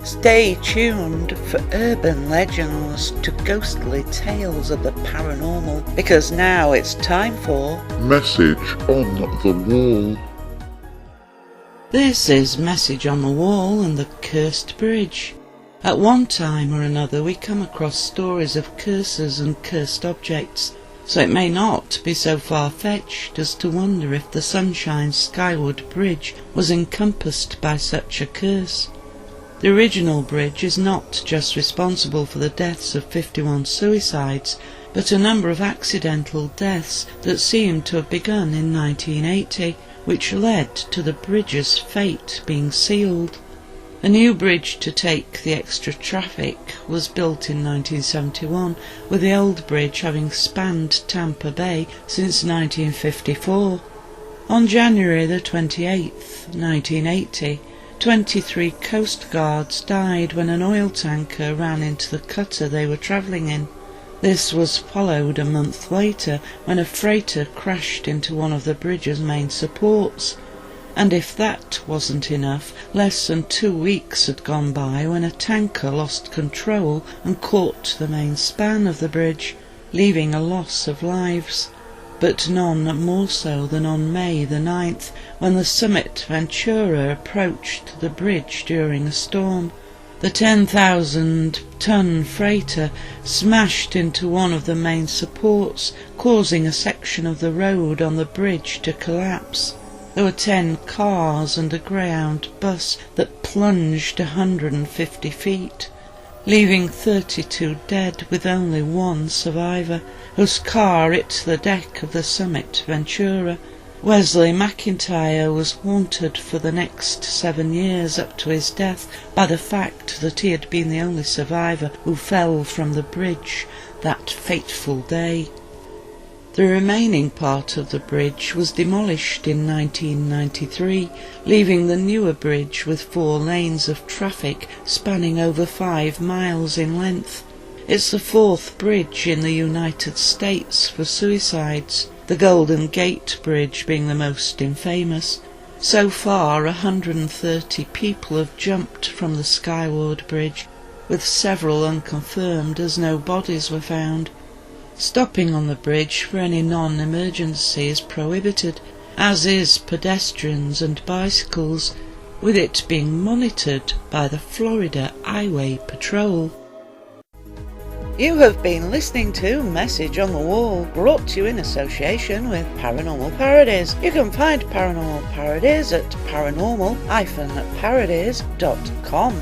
Stay tuned for urban legends to ghostly tales of the paranormal, because now it's time for Message on the Wall. This is Message on the Wall and the Cursed Bridge. At one time or another we come across stories of curses and cursed objects, so it may not be so far-fetched as to wonder if the Sunshine Skyward Bridge was encompassed by such a curse. The original bridge is not just responsible for the deaths of 51 suicides, but a number of accidental deaths that seem to have begun in 1980, which led to the bridge's fate being sealed. A new bridge to take the extra traffic was built in 1971, with the old bridge having spanned Tampa Bay since 1954. On January the 28th, 1980, 23 Coast Guards died when an oil tanker ran into the cutter they were travelling in. This was followed a month later when a freighter crashed into one of the bridge's main supports. And if that wasn't enough, less than 2 weeks had gone by when a tanker lost control and caught the main span of the bridge, leaving a loss of lives. But none more so than on May the 9th, when the Summit Ventura approached the bridge during a storm. The 10,000-ton freighter smashed into one of the main supports, causing a section of the road on the bridge to collapse. There were 10 cars and a Greyhound bus that plunged 150 feet, leaving 32 dead with only one survivor, whose car hit the deck of the Summit Ventura. Wesley McIntyre was haunted for the next 7 years up to his death by the fact that he had been the only survivor who fell from the bridge that fateful day. The remaining part of the bridge was demolished in 1993, leaving the newer bridge with 4 lanes of traffic spanning over 5 miles in length. It's the 4th bridge in the United States for suicides, the Golden Gate Bridge being the most infamous. So far, 130 people have jumped from the Skyward Bridge, with several unconfirmed as no bodies were found. Stopping on the bridge for any non-emergency is prohibited, as is pedestrians and bicycles, with it being monitored by the Florida Highway Patrol. You have been listening to Message on the Wall, brought to you in association with Paranormal Parodies. You can find Paranormal Parodies at paranormal-parodies.com.